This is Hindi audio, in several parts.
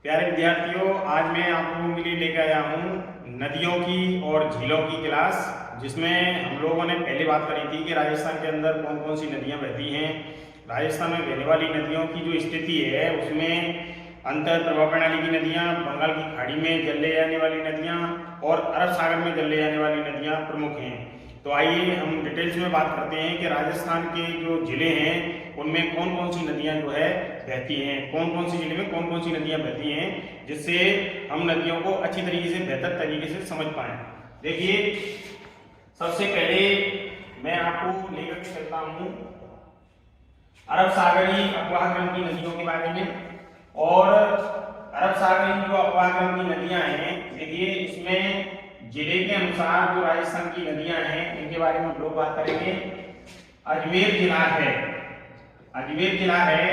प्यारे विद्यार्थियों, आज मैं आप लोगों के लिए लेकर आया हूँ नदियों की और झीलों की क्लास, जिसमें हम लोगों ने पहले बात करी थी कि राजस्थान के अंदर कौन कौन सी नदियाँ बहती हैं। राजस्थान में बहने वाली नदियों की जो स्थिति है उसमें अंतर प्रभा प्रणाली की नदियाँ, बंगाल की खाड़ी में जल ले जाने वाली नदियाँ और अरब सागर में जल ले जाने वाली नदियाँ प्रमुख हैं। तो आइए हम डिटेल्स में बात करते हैं कि राजस्थान के जो जिले हैं उनमें कौन कौन सी नदियां जो है बहती हैं, कौन कौन सी जिले में कौन कौन सी नदियां बहती हैं, जिससे हम नदियों को अच्छी तरीके से बेहतर तरीके से समझ पाएं। देखिए, सबसे पहले मैं आपको लेकर के चलता हूँ अरब सागरी अफवाह क्रम की नदियों के बारे में। और अरब सागरी जो अफवाह क्रम की नदियां हैं, देखिए इसमें जिले के अनुसार जो राजस्थान की नदियां हैं इनके बारे में हम लोग बात करेंगे। अजमेर जिला है, अजमेर जिला है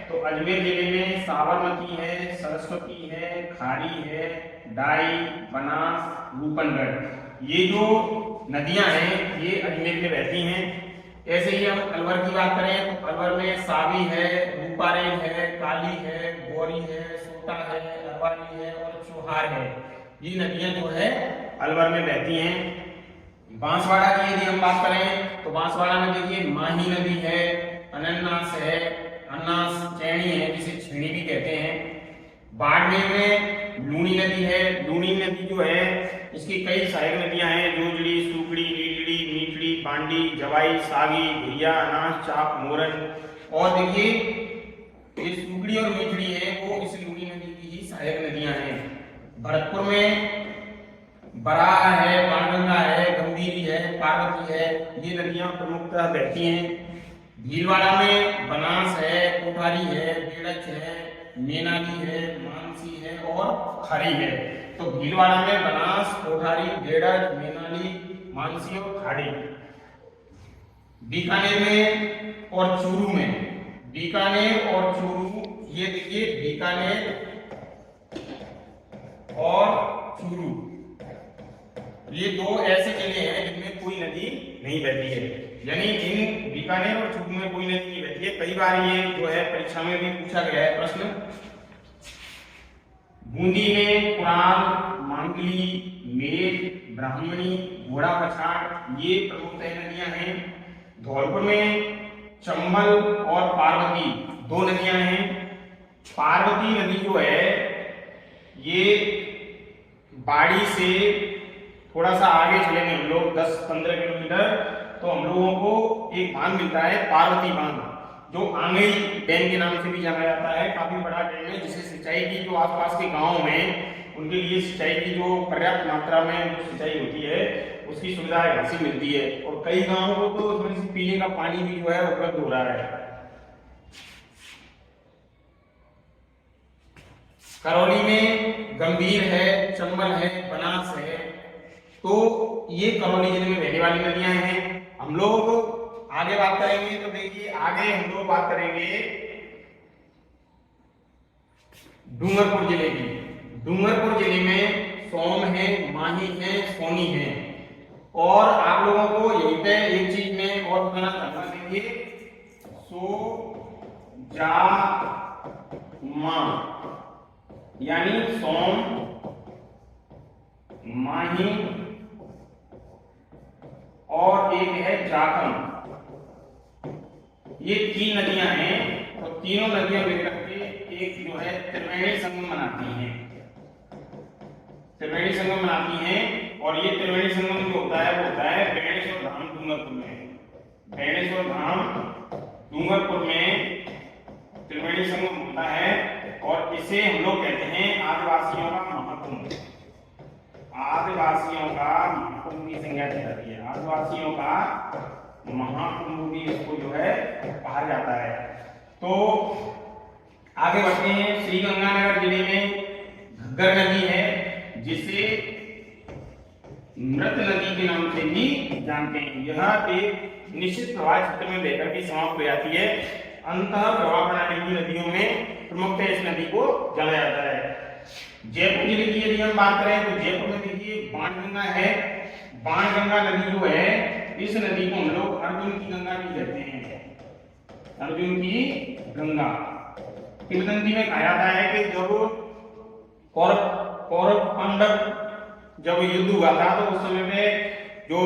तो अजमेर जिले में साबरमती है, सरस्वती है, खारी है, डाई, बनास, रूपनगढ़, ये जो नदियां हैं ये अजमेर में बहती हैं। ऐसे ही हम अलवर की बात करें तो अलवर में सावी है, रूपारेल है, काली है, गौरी है, सोटा है, अरवाली है और चोहार है। ये नदियां जो है अलवर में बहती हैं। बांसवाड़ा की यदि हम बात करें तो बांसवाड़ा में देखिए माही नदी है, अनन्नास है, अन्नास चैनी है जिसे छेणी भी कहते हैं। बाड़मेर में लूणी नदी है। लूणी नदी जो है इसकी कई सहायक नदियां हैं, जोजड़ी, सुकड़ी, लीलड़ी, मीठड़ी, पांडी, जवाई, सागी, घुरिया, अनास, चाप, मोरन। और देखिए ये सुकड़ी और मीठड़ी है वो इस लूणी नदी की ही सहायक नदियां हैं। भरतपुर में बराह है, बाणगंगा है, गंभीरी है, पार्वती है, ये नदियां प्रमुखतः बहती हैं। भीलवाड़ा में बनास है, कोठारी है, बेड़च है, मेनाली है, मानसी है और खरी है। तो भीलवाड़ा में बनास, कोठारी, बेड़च, मेनाली, मानसी और खाड़ी। बीकानेर में और चूरू में, बीकानेर और चूरू, ये देखिए बीकानेर और चूरू, ये दो ऐसे जिले हैं जिनमें कोई नदी नहीं बहती है, यानी इन बीकानेर और चूरू में कोई नदी नहीं बहती है। कई बार ये जो है परीक्षा में भी पूछा गया है प्रश्न। बूंदी में कुरान, मांगली, मेघ, ब्राह्मणी, घोड़ा पछाड़, ये प्रमुख नदियां हैं। धौलपुर में चंबल और पार्वती दो नदियां हैं। पार्वती नदी जो है ये बाड़ी से थोड़ा सा आगे चलेंगे हम लोग 10-15 किलोमीटर तो हम लोगों को एक बांध मिलता है, पार्वती बांध, जो आंगई डैम के नाम से भी जाना जाता है। काफी बड़ा डैम है जिससे सिंचाई की जो आसपास के गांव में उनके लिए सिंचाई की जो पर्याप्त मात्रा में जो सिंचाई होती है उसकी सुविधा यहाँ से मिलती है। और कई गांवों को तो थोड़ी सी पीने का पानी भी जो है उपलब्ध हो रहा है। करौली में गंभीर है, चंबल है, बनास है। तो ये करौली जिले में बहने वाली नदियां हैं। हम लोग आगे बात करेंगे तो देखिए आगे हम लोग बात करेंगे डूंगरपुर जिले की। डूंगरपुर जिले में सोम है, माही है, सोनी है। और आप लोगों को यहीं पे एक चीज में और बताना चाहता हूं, देखिए सो जा मा, यानी सोम, माही और एक है जाखम, ये तीन नदियां हैं। और तीनों नदियां मिलकर के एक जो है त्रिवेणी संगम बनाती हैं, त्रिवेणी संगम बनाती हैं। और ये त्रिवेणी संगम जो होता है वो होता है बेणेश्वर धाम डूंगरपुर में। बेणेश्वर धाम डूंगरपुर में त्रिवेणी संगम होता है और इसे हम लोग कहते हैं आदिवासियों का महाकुंभ। आदिवासियों का महाकुंभ की संज्ञा दी जाती है, आदिवासियों का महाकुंभ भी इसको जो है कहा जाता है। तो आगे बढ़ते हैं। श्रीगंगानगर जिले में घग्गर नदी है जिसे मृत नदी के नाम से भी जानते हैं। यह एक निश्चित प्रवाह क्षेत्र में बहकर के समाप्त हो जाती है। अंतः प्रवाह प्रणाली की नदियों में प्रमुखतः इस नदी को जाना जाता है। जयपुर जिले की यदि हम बात करें तो जयपुर में देखिए बाणगंगा है। बाणगंगा नदी जो है इस नदी को हम लोग अर्जुन की गंगा भी कहते हैं, अर्जुन की गंगा। किंवदंती में कहा जाता है कि जब कौरव पांडव जब युद्ध हुआ था तो उस समय में जो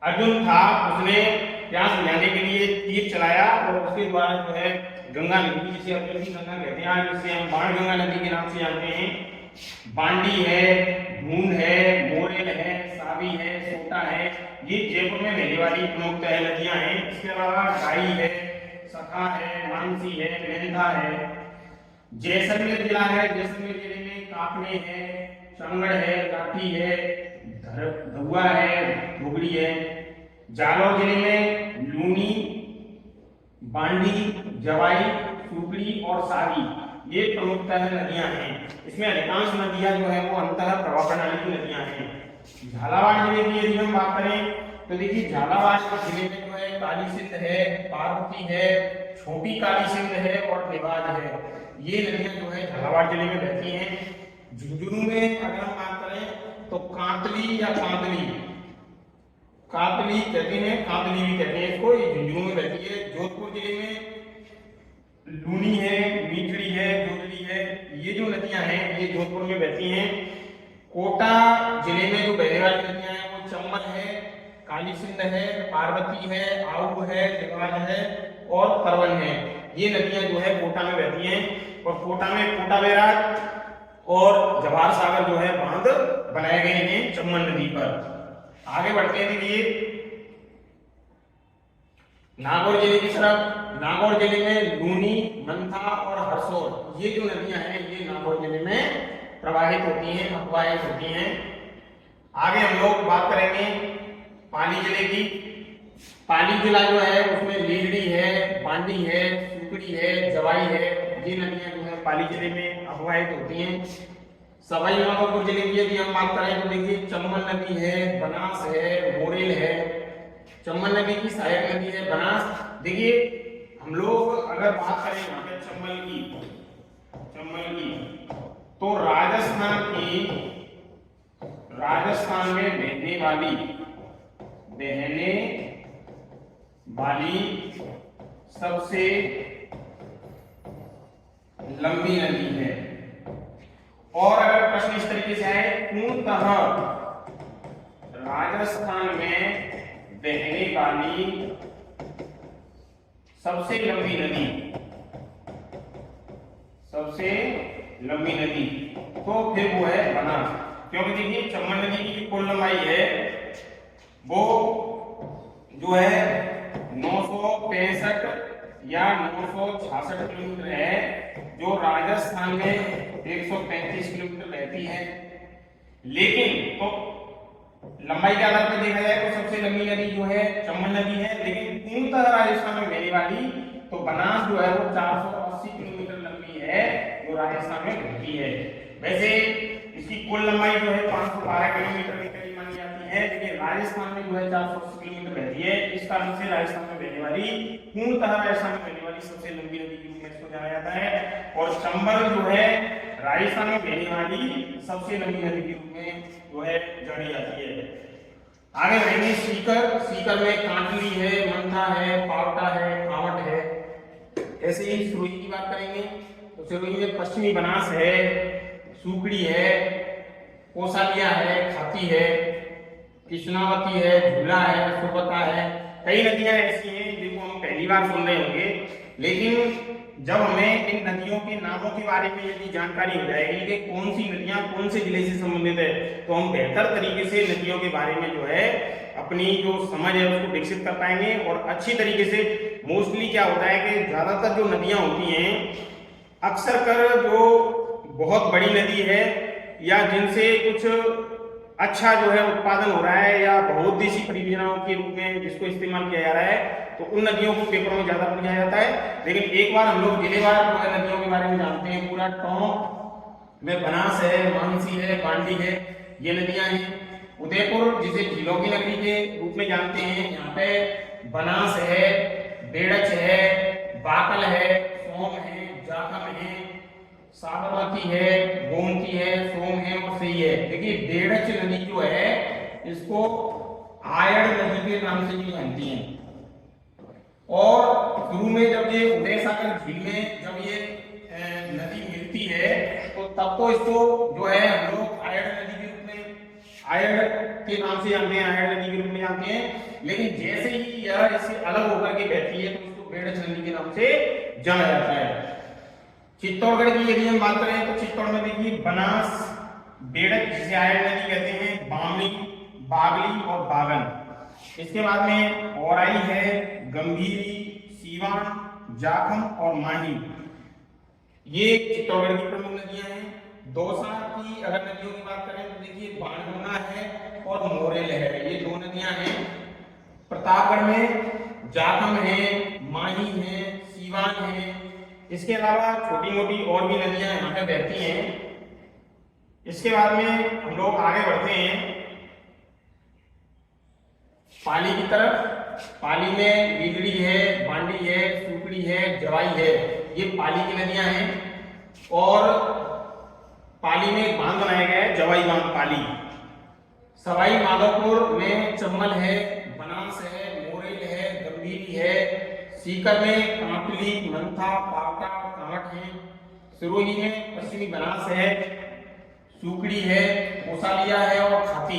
अर्जुन था उसने प्यास बुझाने के लिए तीर चलाया और उसके द्वारा जो है गंगा नदी, जिसे अर्जुन की गंगा कहते हैं, जिसे हम बाण गंगा नदी के नाम से जानते हैं, बांडी है, ढूंढ है, मोरेल है, सावी है, सोटा है, ये जयपुर में बहने वाली प्रमुख नदियां हैं। इसके अलावा गाई है, सखा है, मानसी है, मेंधा है। जैसलमेर जिला है, जैसलमेर जिले में काकड़े है, चंगड़ है, लाठी है, धुआ है, धुगड़ी है। जालौर जिले में लूनी, बांडी, जवाई, सुकड़ी और सारी ये प्रमुखतः नदियां हैं। इसमें अधिकांश नदियां जो है वो अंतः प्रवाह प्रणाली की नदियां हैं। झालावाड़ जिले की यदि हम बात करें तो देखिए झालावाड़ जिले में जो है काली सिंध है, पार्वती है, छोटी काली सिंध है और निवाज है। ये नदियां जो है झालावाड़ जिले में बहती हैं। झुंझुनू में अगर हम बात करें तो कांतली या कांतली कहते हैं, कांतली भी कहते हैं इसको, ये झुंझुनू में बहती है। जोधपुर जिले में लूनी है, मीठड़ी है, जोजली है, ये जो नदियां हैं ये जोधपुर में बहती हैं। कोटा जिले में जो बहने वाली नदियां हैं वो चम्बल है, काली सिंध है, पार्वती है, आऊ है, निवाज है और परवन है। ये नदियां जो है कोटा में बहती हैं और कोटा में कोटा बैराज और जवाहर सागर जो है बांध बनाए गए हैं चम्बल नदी पर। आगे बढ़ते हैं देखिए नागौर जिले की तरफ। नागौर जिले में लूनी, मंथा और हरसोर ये जो नदियां हैं ये नागौर जिले में प्रवाहित होती हैं, अपवाहित होती हैं। आगे हम लोग बात करेंगे पाली जिले की। पाली जिला जो है उसमें लीलड़ी है, बांडी है, सुकड़ी है, जवाई है, ये नदियां जो है पाली जिले में अपवाहित होती हैं। सवाई माधोपुर जिले की यदि हम बात करें तो देखिए चंबल नदी है, बनास है, मोरेल है। चंबल नदी की सहायक नदी है बनास। देखिए हम लोग अगर बात करें यहाँ पे चंबल की तो राजस्थान में बहने वाली सबसे लंबी नदी है। और अगर प्रश्न इस तरीके से आए, पूर्णतः राजस्थान में बहने वाली सबसे लंबी नदी तो फिर वो है बनास। क्योंकि देखिए चंबल नदी की कुल लंबाई है वो जो है 965 या 966 किलोमीटर है, जो राजस्थान में 135 किलोमीटर रहती है। लेकिन तो लंबाई के आधार पर देखा जाए तो सबसे लंबी नदी जो है चंबल नदी है, लेकिन पूर्णतः राजस्थान में बहने वाली तो बनास जो है वो 480 किलोमीटर लंबी है, जो राजस्थान में बहती है। वैसे इसकी कुल लंबाई जो है 512 किलोमीटर के करीब मानी जाती है, लेकिन राजस्थान में जो है 480 किलोमीटर बहती है। इस कारण से राजस्थान में बहने वाली पूर्णतः राजस्थान में बहने वाली सबसे लंबी नदी के रूप में इसको जाना जाता है। और चंबल जो है राजस्थान में बहने वाली सबसे लंबी नदी के रूप में जो है जानी जाती है। आगे बढ़ेंगे सीकर में कांटली है, मंथा है, पावटा है, कावट है। ऐसे ही सिरोही की बात करेंगे तो सिरोही में पश्चिमी बनास है, सुकड़ी है, कोसालिया है, खाती है, कृष्णावती है, झूला है, सुबता है। कई नदियां ऐसी हैं जिनको हम पहली बार सुन रहे होंगे, लेकिन जब हमें इन नदियों के नामों के बारे में यदि जानकारी हो जाएगी कि कौन सी नदियां कौन से जिले से संबंधित है, तो हम बेहतर तरीके से नदियों के बारे में जो है अपनी जो समझ है उसको विकसित कर पाएंगे। और अच्छी तरीके से मोस्टली क्या होता है कि ज्यादातर जो नदियां होती हैं अक्सर कर जो बहुत बड़ी नदी है या जिनसे कुछ अच्छा जो है उत्पादन हो रहा है या बहुउद्देशीय परियोजनाओं के रूप में जिसको इस्तेमाल किया जा रहा है, तो उन नदियों को पेपरों में ज्यादा पूछा जाता है। लेकिन एक बार हम लोग जिलेवार जो है नदियों के बारे में जानते हैं। पूरा टोंक में बनास है, मानसी है, बांडी है, ये नदियां हैं। उदयपुर जिसे झीलों की नगरी के रूप में जानते हैं, यहाँ पे बनास है, बेड़च है, बाकल है, सोम है, जाखम है, साबरमती है, गोमती है, सोम है और सही है। देखिए बेड़च नदी जो है इसको आयड़ नदी के नाम से भी जानती है। और शुरू में जब ये उदय सागर झील में जब ये नदी मिलती है तो तब तो इसको जो है हम लोग आयड नदी के रूप में, आयड के नाम से जानते हैं, आयड नदी के रूप में जानते हैं। लेकिन जैसे ही यह इससे अलग होकर के बहती है तो इसको बेड़च नदी के नाम से जाना जाता है। चित्तौड़गढ़ की यदि हम बात करें तो चित्तौड़ में देखिए बनास, बेड़च जिसे आयड नदी कहते हैं, बामनी, बागली और बागन। इसके बाद में औराई है, गंभीरी, सीवान, जाखम और माही, ये चित्तौड़गढ़ की प्रमुख नदियां हैं। दौसा की अगर नदियों की बात करें तो देखिए बाणगंगा है और मोरेल है, ये दो नदियां हैं। प्रतापगढ़ में जाखम है, माही है, सीवान है। इसके अलावा छोटी मोटी और भी नदियां यहाँ पे बहती हैं। इसके बाद में हम लोग आगे बढ़ते हैं पाली की तरफ। पाली में बीगड़ी है, बांडी है, सुकड़ी है, जवाई है, ये पाली की नदियां हैं। और पाली में एक बांध बनाया गया है, जवाई बांध पाली। सवाई माधोपुर में चम्बल है, बनास है, मोरेल है, गंभीरी है। सीकर में कांकली, मंथा, पावटा, कांट है। सिरोही में पश्चिमी बनास है, सुकड़ी है, कोसालिया है और खाती।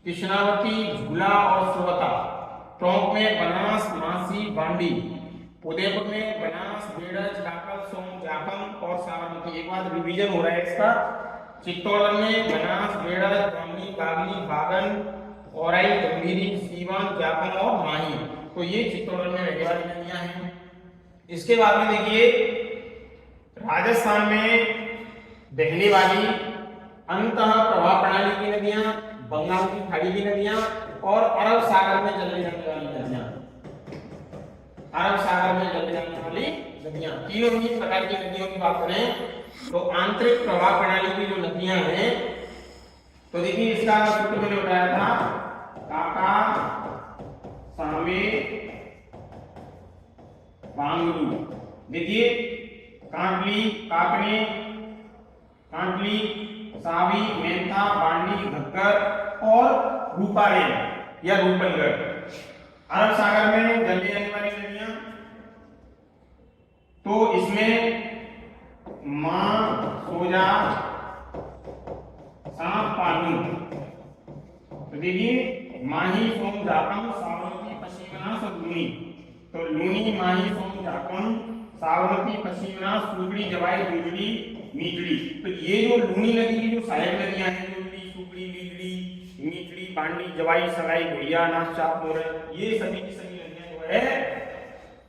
कृष्णावती, झूला और सुरवता। टोंक में बनास, मासी, बांडी। उदयपुर में बनास, बेड़च, डाकल, सोम, जाखम और साबरमती। एक बार रिवीजन हो रहा है इसका। चित्तौड़गढ़ में बनास, बेड़च, बामनी, बागली, बागन, औराई, गंभीरी, सीवान, जाखम और माही, तो ये चित्तौड़गढ़ में रहने वाली नदियां हैं। इसके बाद में देखिए राजस्थान में बहने वाली अंतः प्रवाह प्रणाली की नदियां, बंगाल की खाड़ी की नदियां और अरब सागर में चलने जाने वाली नदियां, अरब सागर में चलने जाने वाली नदियां। तीनों ही प्रकार की नदियों की बात करें तो आंतरिक प्रवाह प्रणाली की जो नदियां हैं, तो देखिए इसका सूत्र मैंने बताया था, काका, सामे, बांगरू। देखिए कांटली, काकने, कांटली, सावी, मेंथा, बांडी, घग्गर और रूपारेल या रूपनगढ़। अरब सागर में जलने जाने वाली नदियां, तो इसमें मां, सोजा, सांप, पालू। तो देखिए माही, सोम, जाखम, साबरमती, पश्चिमनाथ और लूनी। तो लूनी, माही, सोम, जाखम, साबरमती, पश्चिमनाथ, सुकड़ी, जवाई, बीगड़ी, मीगड़ी। तो ये जो लूनी नदी की जो सहायक नदियां हैं, लूनी, सुकड़ी, बीगड़ी, मीगड़ी, बांडी, जवाई, सगाई, भैया, नाथ, चाप, मोरल, ये सभी की सभी नदियां जो है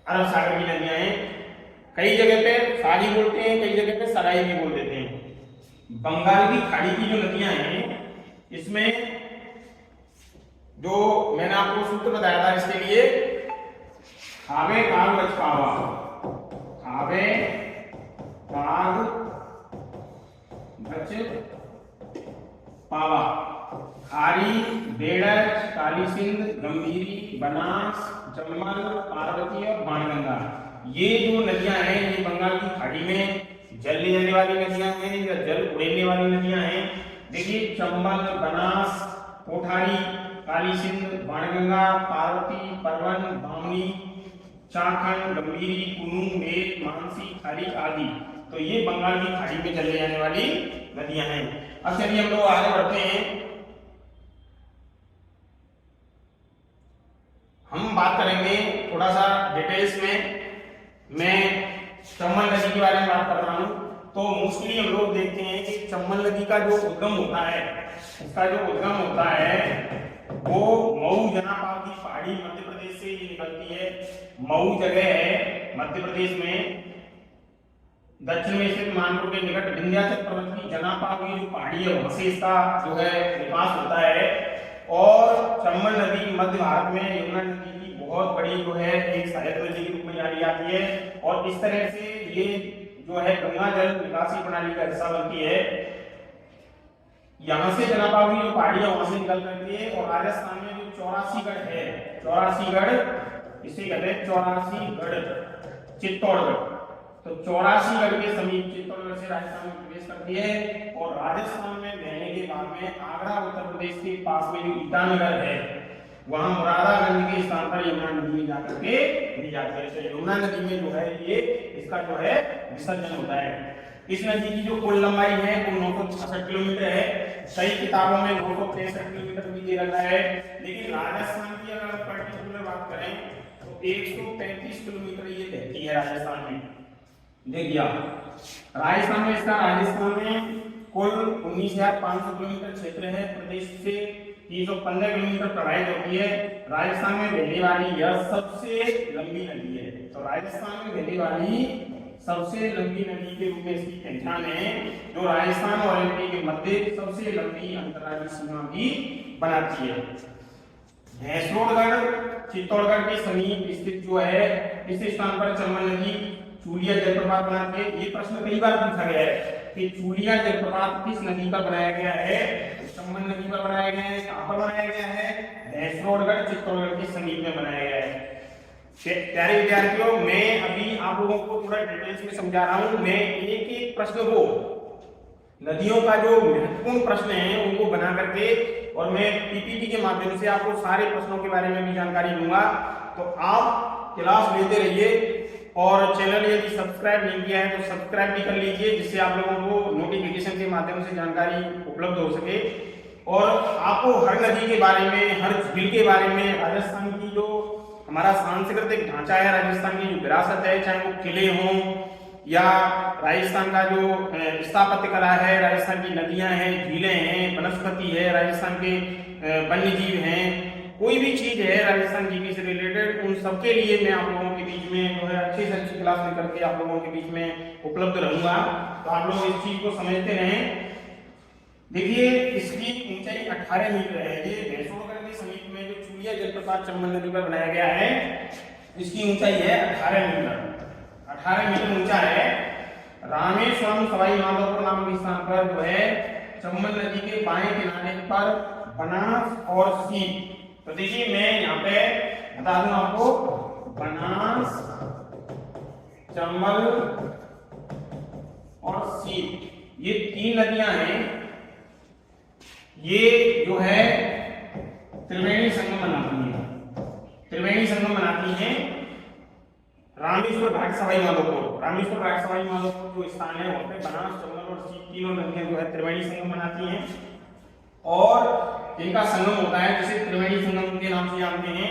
अरब सागर की नदियां हैं। कई जगह पे सारी बोलते हैं, कई जगह पे सराई भी बोल देते हैं। बंगाल की खाड़ी की जो नदियां हैं, इसमें जो मैंने आपको सूत्र बताया था इसके लिए, खावे, काग, बच, पावा। खावे, काग, बच, पावा। खारी, बेड़च, काली सिंध, गंभीरी, बनास, चम्बल, पार्वती और बाणगंगा, ये जो नदियां हैं ये बंगाल की खाड़ी में जलने जाने वाली नदियां हैं या जल उड़ेलने वाली नदियां हैं। देखिए चंबल, बनास, कोठारी, काली सिंध, बाणगंगा, पार्वती, परवन, बामनी, चाखंड, गंभीरी, कुनू, मेल, मानसी, खारी आदि, तो ये बंगाल की खाड़ी में चलने जाने वाली नदियां हैं। अब चलिए हम लोग आगे बढ़ते हैं। हम बात करेंगे थोड़ा सा डिटेल्स में। मैं चंबल नदी के बारे में बात कर रहा हूं। तो मोस्टली हम लोग देखते हैं कि चंबल नदी का जो उद्गम होता है, इसका जो उद्गम होता है वो मऊ जनापाव की पहाड़ी मध्य प्रदेश से ही निकलती है। मऊ जगह है मध्य प्रदेश में, दक्षिण में स्थित मानपुर के निकट विंध्याचल पर्वत की जनापाव की जो पहाड़ी है वहां से इसका जो है विकास होता है। और चंबल नदी मध्य भारत में यमुना नदी की बहुत बड़ी जो है एक सहायक नदी के रूप में जानी जाती है। और इस तरह से ये जो है गंगा जल निकासी प्रणाली का हिस्सा बनती है। यहाँ से जनापाव की जो पहाड़ी है वहां से निकल करती है। और राजस्थान में जो 84गढ़ है, 84गढ़ इसे कहते हैं 84गढ़ चित्तौड़गढ़, तो 84गढ़ के समीप चित्तौड़गढ़ से राजस्थान में प्रवेश करती है। और राजस्थान में बहने के बाद में आगरा उत्तर प्रदेश के पास में जो ईटानगर है वहां मुरादागंज के स्थान पर यमुना नदी में जाकर के मिल जाती है। तो यमुना नदी में जो है ये इसका जो है विसर्जन होता है। इस नदी की जो कुल लंबाई है वो 966 किलोमीटर है। कई किताबों में 963 किलोमीटर भी दे रखा है, लेकिन राजस्थान की अगर पर्टिकुलर बात करें तो 135 किलोमीटर ये बहती है राजस्थान में। देखिए आप राजस्थान में कुल 19,500 किलोमीटर क्षेत्र है। प्रदेश से 315 किलोमीटर प्रवाहित होती है। राजस्थान में बहने वाली यह सबसे लंबी नदी है। तो राजस्थान में बहने वाली सबसे लंबी नदी के रूप में इसकी पहचान है, जो राजस्थान और एमपी के मध्य सबसे लंबी अंतर्राज्यीय सीमा भी बनाती है। भैंसरोडगढ़ चित्तौड़गढ़ के समीप स्थित जो है इस स्थान पर चंबल नदी चूलिया जलप्रपात बनाती है। ये प्रश्न कई बार पूछा गया है कि चूलिया जलप्रपात किस नदी पर बनाया गया है? चंबल नदी पर बनाया गया है। कहां पर बनाया गया है? भैंसरोडगढ़ चित्तौड़गढ़ के समीप में बनाया गया है। प्यारे विद्यार्थियों, मैं अभी आप लोगों को थोड़ा डिटेल्स में समझा रहा हूं। मैं एक एक प्रश्न को, नदियों का जो महत्वपूर्ण प्रश्न है उनको बना करके और मैं पीपीटी के माध्यम से आपको सारे प्रश्नों के बारे में भी जानकारी दूंगा। तो आप क्लास लेते रहिए और चैनल यदि सब्सक्राइब नहीं किया है तो सब्सक्राइब भी कर लीजिए, जिससे आप लोगों को नोटिफिकेशन के माध्यम से जानकारी उपलब्ध हो सके और आपको हर नदी के बारे में, हर झील के बारे में, राजस्थान की जो हमारा सांस्कृतिक ढांचा है, राजस्थान की जो विरासत है, चाहे वो किले हों या राजस्थान का जो स्थापत्य कला है, राजस्थान की नदियां हैं, झीलें हैं, वनस्पति है, राजस्थान के वन्य जीव हैं, कोई भी चीज है राजस्थान जीके से रिलेटेड, उन सबके लिए मैं आप लोगों के बीच में जो है अच्छी से अच्छी क्लास लेकर के आप लोगों के बीच में उपलब्ध रहूंगा। तो आप लोग इस चीज को समझते रहें। देखिए इसकी ऊंचाई 18 मीटर है। ये भैंसरोडगढ़ के समीप में जो चूलिया जलप्रपात चंबल नदी पर बनाया गया है, इसकी ऊंचाई है 18 मीटर। 18 मीटर ऊंचा है। रामेश्वरम सवाई माधोपुर नामक स्थान पर जो है चंबल नदी के बाएं किनारे पर बनास और सीप। तो देखिए मैं यहाँ पे बता दूं आपको, बनास, चंबल और सीप, ये 3 नदियां हैं। ये जो है त्रिवेणी संगम बनाती है। त्रिवेणी संगम बनाती है रामेश्वर घाट सवाई माधोपुर। रामेश्वर घाट सवाई माधोपुर जो स्थान है वहां पे बनास, चंबल और सीप तीनों नदियां जो है त्रिवेणी संगम बनाती हैं और इनका संगम होता है, जिसे त्रिवेणी संगम के नाम से जानते हैं।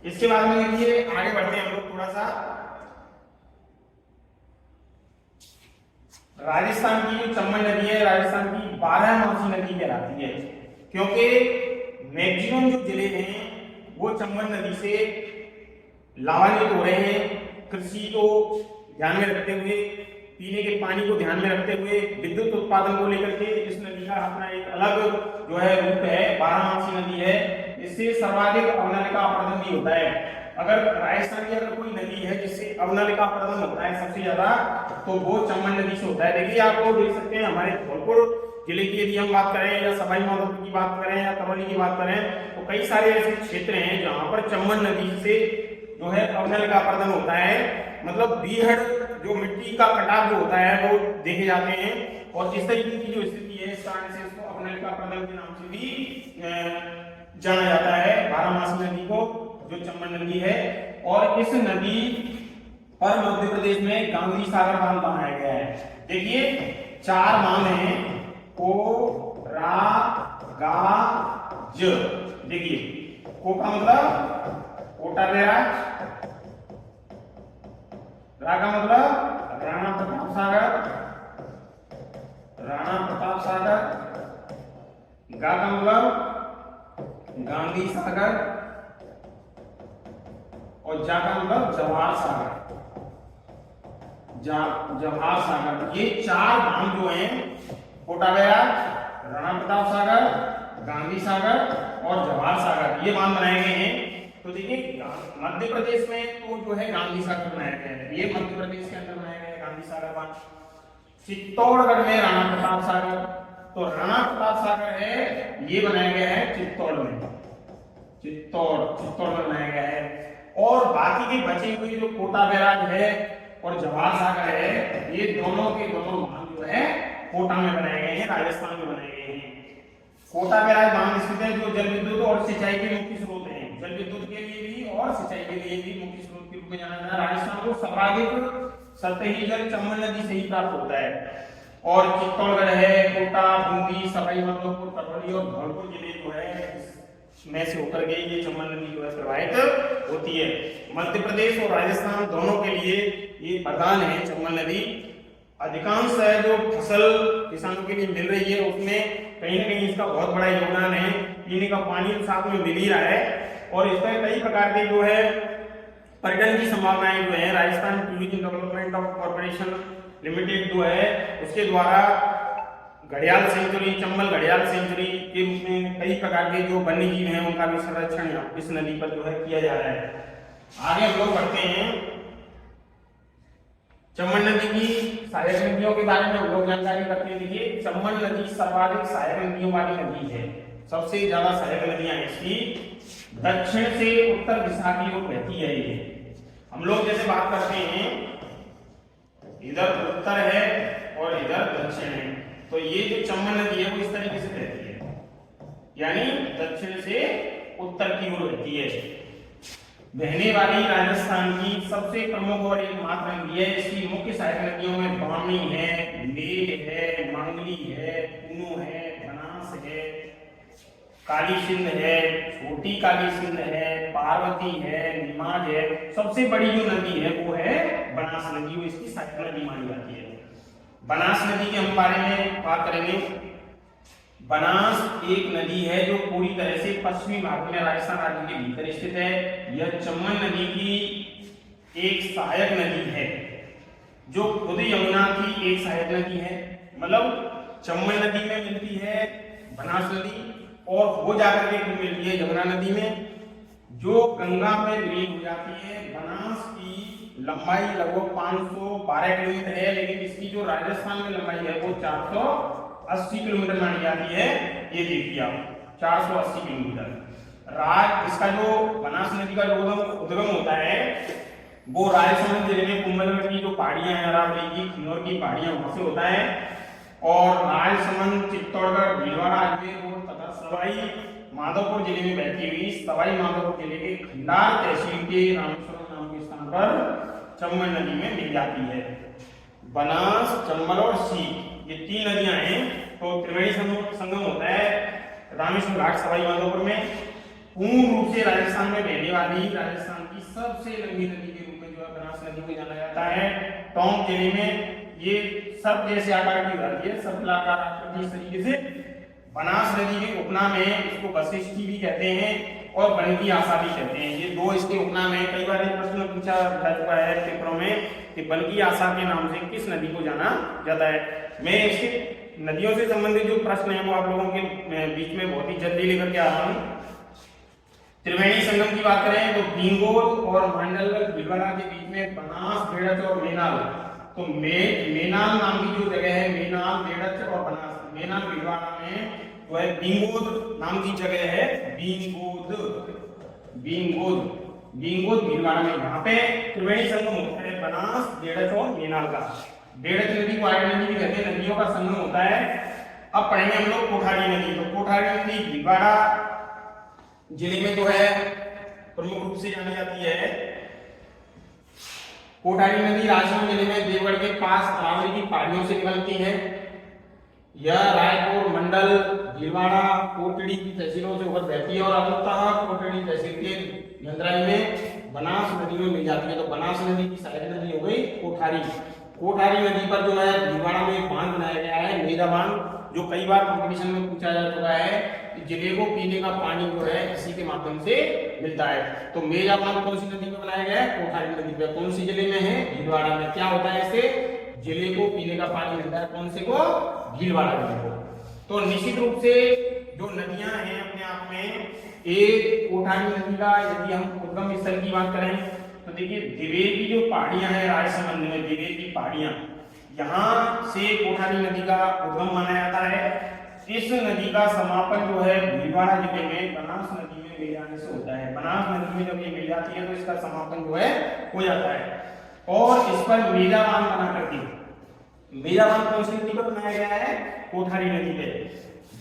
इसके बाद में देखिए आगे बढ़ते हैं हम लोग थोड़ा सा। राजस्थान की जो चंबल नदी है, राजस्थान की 12मासी नदी कहलाती है, क्योंकि मैक्सिमम जो जिले हैं वो चंबल नदी से लाभान्वित हो रहे हैं। कृषि को ध्यान में रखते हुए, पीने के पानी को ध्यान में रखते हुए, विद्युत उत्पादन को लेकर के इस नदी का अपना एक अलग जो है रूप है, 12मासी नदी है। इससे सर्वाधिक अवनलिका अपरदन भी होता है। अगर राजस्थान की अगर कोई नदी है जिससे अवनलिका अपरदन होता है सबसे ज्यादा, तो वो चंबल नदी से होता है। देखिए आप लोग देख सकते हैं हमारे धौलपुर जिले की यदि हम बात करें या सवाई माधोपुर की बात करें या करौली की बात करें, तो कई सारे ऐसे क्षेत्र हैं जहां पर चंबल नदी से जो है अवनलिका अपरदन होता है। मतलब बीहड़ जो मिट्टी का कटाव जो होता है वो देखे जाते हैं और इस तरीके की जो स्थिति है इस कारण से इसको अवनलिका अपरदन के नाम से भी जाना जाता है 12मासी नदी को, जो चंबल नदी है। और इस नदी पर मध्य प्रदेश में गांधी सागर बांध बनाया गया है। देखिए 4 बांध हैं, को, रा, गा, ज। देखिए को का मतलब कोटा बैराज, रा का मतलब राणा प्रताप सागर, राणा प्रताप सागर, गा का मतलब गांधी सागर और जा का मतलब जवाहर सागर। जवाहर सागर, ये 4 बांध जो हैं, कोटा बैराज, राणा प्रताप सागर, गांधी सागर और जवाहर सागर, ये बांध बनाए गए हैं। तो देखिए मध्य प्रदेश में तो जो है गांधी सागर बनाया गया है, ये मध्य प्रदेश के अंदर बनाया गया है गांधी सागर बांध। चित्तौड़गढ़ में राणा प्रताप सागर, तो राणा प्रताप सागर है ये बनाया गया है चित्तौड़ में, चित्तौड़ में बनाया गया है। और बाकी के बचे हुए जो कोटा बैराज है और जवाहर सागर है, ये दोनों के दोनों बांध जो है कोटा में बनाए गए हैं, राजस्थान में बनाए गए हैं। कोटा बैराज बांध स्थित है जो जल विद्युत और सिंचाई के मुख्य स्रोत हैं, जल विद्युत के लिए भी और सिंचाई के लिए भी मुख्य स्रोत के रूप में जाना जाता है। राजस्थान को सर्वाधिक सतही जल चंबल नदी से ही प्राप्त होता है। और चित्तौड़गढ़ है, कोटा, बूंदी, सवाई माधोपुर, करौली और धौलपुर जिले जो है में से होकर के ये चंबल नदी जो है प्रवाहित होती है। मध्य प्रदेश और राजस्थान दोनों के लिए ये वरदान है चंबल नदी। अधिकांश जो फसल किसानों के लिए मिल रही है उसमें कहीं ना कहीं इसका बहुत बड़ा योगदान है। पीने का पानी तो साथ में मिल ही रहा है और इसमें कई प्रकार के जो है पर्यटन की संभावनाएं जो है Rajasthan tourism development of corporation limited जो है उसके द्वारा घड़ियाल सेंचुरी, चंबल घड़ियाल सेंचुरी के रूप में कई प्रकार के जो वन्य जीव हैं उनका भी संरक्षण इस नदी पर जो है किया जा रहा है। आगे हम लोग बढ़ते हैं। चंबल नदी की सहायक नदियों के बारे में हम लोग जानकारी करते हैं। देखिए, चंबल नदी सर्वाधिक सहायक नदियों वाली नदी है। सबसे ज्यादा सहायक नदियां इसकी दक्षिण से उत्तर दिशा की ओर बहती है। ये हम लोग जैसे बात करते हैं इधर उत्तर है और इधर दक्षिण है, तो ये जो चंबल नदी है वो इस तरीके से बहती है, यानी दक्षिण से उत्तर की ओर बहती है। बहने वाली राजस्थान की सबसे प्रमुख और एकमात्र नदी है। इसकी मुख्य सहायक नदियों में बावनी है, मेल है, मांगली है, पूनू है, बनास है, काली सिंध है, छोटी काली सिंध है, पार्वती है, निमाज है। सबसे बड़ी जो नदी है वो है बनास नदी, वो इसकी सहायक नदी मानी जाती है। बनास नदी के हम बारे में बात करेंगे। बनास एक नदी है जो पूरी तरह से पश्चिमी भाग में राजस्थान राज्य के भीतर स्थित है। यह चंबल नदी की एक सहायक नदी है जो खुद यमुना की एक सहायक नदी है। मतलब चंबल नदी में मिलती है बनास नदी और वो जाकर के मिलती है यमुना नदी में, जो गंगा में विलीन हो जाती है। बनास की लंबाई लगभग 512 किलोमीटर है, लेकिन इसकी जो राजस्थान में लंबाई है वो 480 किलोमीटर मानी जाती है। ये देखिए आप 480 किलोमीटर। इसका जो बनास नदी का जो उद्गम होता है वो राजसमंद जिले में कुंभलगढ़ की जो पहाड़ियां हैं, अरावली की, किन्नौर की पहाड़ियां वहां से होता है। और राजसमंद, चित्तौड़गढ़, भीलवाड़ा, अजमेर तथा सवाई माधोपुर जिले में बहती हुई सवाई माधोपुर जिले के खंडार तहसील के रामेश्वरम नाम के स्थान पर चंबल नदी में मिल जाती है। बनास, चंबल और सीख ये तीन नदियां हैं। तो त्रिवेणी संगम होता है रामेश्वर घाट सवाई माधोपुर में। पूर्ण रूप से राजस्थान में बहने वाली राजस्थान की सबसे लंबी नदी के रूप में जो है बनास नदी को जाना जाता है। टोंक जिले में ये सब जैसे आकार की होती है, सर्पिलाकार आकृति इस तरीके से। बनास नदी के उपनाम है, इसको वशिष्ठी भी कहते हैं और बनकी आशा भी कहते हैं। ये दो इसके उपनाम है। कई बार प्रश्न पूछा जा चुका है पेपरों में कि बनकी आशा के नाम से किस नदी को जाना जाता है। मैं इसके नदियों से संबंधित जो प्रश्न है वो आप लोगों के बीच में बहुत ही जल्दी लेकर के आ रहा हूँ। त्रिवेणी संगम की बात करें तो भींगोल और मांडलगढ़ भीलवाड़ा के बीच में बनास, बेड़च और मेनाल। तो मेनाल नाम की जो जगह है, मेनाल, बेड़च और बनास, मेनाल भीलवाड़ा में वो है बींगोद नाम की जगह है। बींगोद भीलवाड़ा में यहाँ पे त्रिवेणी संगम होता है बनास, बेड़च और मेनाल का। बेड़च नदी को आर्य नदी भी कहते हैं, नदियों का संगम होता है। अब पढ़ेंगे हम लोग कोठारी नदी। तो कोठारी नदी भीलवाड़ा जिले में जो है प्रमुख रूप से जानी जाती है। कोठारी नदी राजसमंद जिले में देवगढ़ के पास अरावली की पहाड़ियों से निकलती है। यह रायपुर मंडल, भीलवाड़ा, कोटड़ी की तहसीलों से होकर बहती है और अंततः कोटड़ी तहसील के गंदराई में बनास नदी में मिल जाती है। तो बनास नदी की सहायक नदी हो गई कोठारी। कोठारी नदी पर जो है भीलवाड़ा में बांध बनाया गया है, मेरा बांध, जो कई बार कंपटीशन में पूछा जा चुका है कि जिले को पीने का पानी जो है इसी के माध्यम से मिलता है। तो मेरा बांध कौन सी नदी में बनाया गया है? कोठारी नदी पे। कौन सी जिले में है? भीलवाड़ा में। क्या होता है इससे? जिले को पीने का पानी मिलता है। कौन से को? भीलवाड़ा जिले को। तो निश्चित रूप से जो नदियां हैं अपने आप में, एक कोठारी नदी का यदि हम उद्गम स्थल की बात करें तो देखिए दिवेर की जो पहाड़ियां हैं राजसमंद में, दिवेर की पहाड़ियां, यहाँ से कोठारी नदी का उद्गम माना जाता है। इस नदी का समापन जो है भीलवाड़ा जिले में बनास नदी में मिल जाने से होता है। बनास नदी में जब ये मिल जाती है तो इसका समापन जो है हो जाता है और इस पर मेजा बांध बना करती है। मेजा बांध कौन सी नदी पर बनाया गया है? कोठारी नदी पे।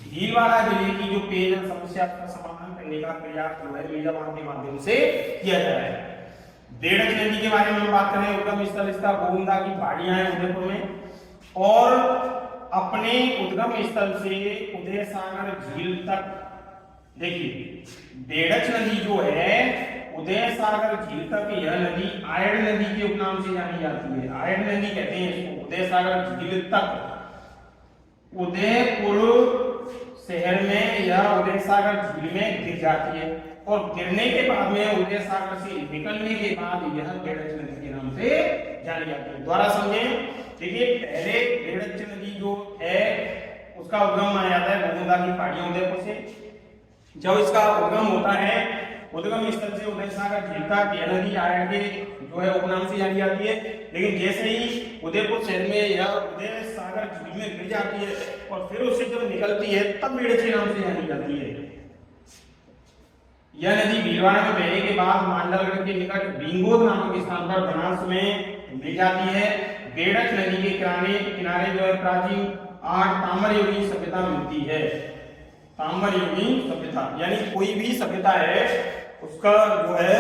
भीलवाड़ा जिले की जो पेयजल समस्या का समाधान करने का प्रयास जो है मेजा बांध के माध्यम से किया जा रहा है। बेड़ज नदी के बारे में हम बात करें, उद्गम स्थल इसका गोविंदा की पहाड़ियां हैं उदयपुर में, और अपने उद्गम स्थल से उदय सागर झील तक, देखिए बेड़ज नदी जो है उदय सागर झील तक, यह नदी आयड़ नदी के उपनाम से जानी जाती है। आयड़ नदी कहते हैं इसको। उदय सागर झील तक उदयपुर शहर में यह उदय सागर झील में गिर जाती है, और गिरने के बाद में उदय सागर से निकलने के बाद यह बेड़ज नदी के नाम से जानी जाती है। दोबारा समझें, देखिए पहले बेड़ज नदी जो है उसका उद्गम माना जाता है गोविंदा की पहाड़ियों उदयपुर से। जब इसका उद्गम होता है उद्गम स्थल से उदय सागर झील तक, यह नदी आयड़ के जो है उपनाम से जानी जाती है। लेकिन जैसे ही उदयपुर शहर में यह उदय सागर झील में गिर जाती है और फिर उससे जब निकलती है तब बेड़ज के नाम से जानी जाती है। यह नदी भीलवाड़ा में बहने के बाद मांडलगढ़ के निकट बिंगोद नामक स्थान पर बनारस में मिल जाती है। बेड़ज नदी के किनारे जो है प्राचीन 8 ताम्रयुगीन सभ्यता मिलती है। ताम्रयुगीन सभ्यता यानी कोई भी सभ्यता है उसका जो है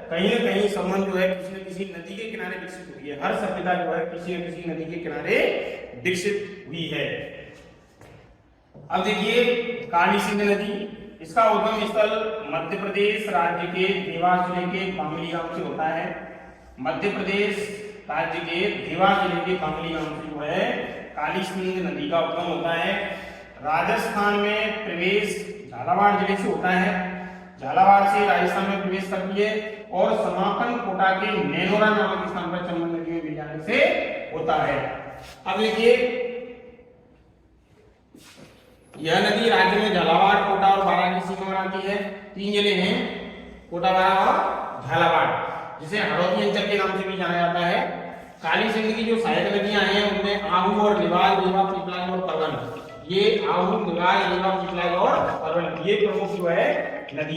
कहीं न कहीं संबंध जो है किसी न किसी नदी के किनारे विकसित हुई है। हर सभ्यता जो है किसी न किसी नदी के किनारे विकसित हुई है। अब देखिए काली सिंध नदी, इसका उद्गम स्थल मध्य प्रदेश राज्य के देवास जिले के बामली गांव से होता है। मध्य प्रदेश राज्य के देवास जिले के बामली गांव से जो है काली सिंध नदी का उद्गम होता है। राजस्थान में प्रवेश झालावाड़ जिले से होता है। झालावाड़ से राजस्थान में प्रवेश करती है और समापन कोटा के नैनोरा नामक स्थान पर चंबल नदी में मिल जाने से होता है। अब देखिए यह नदी राज्य में झालावाड़, कोटा और बारां की सीमा बनाती है। 3 जिले हैं, कोटा, बारां और झालावाड़, जिसे हड़ौती अंचल के नाम से भी जाना जाता है। काली सिंध की जो सहायक नदियां हैं उनमें आहू और निवाल, रीवा, पीपलाग और परवन, ये आहू, निवाल, रीवा, पीपलाग और परवन ये प्रमुख जो है नदियां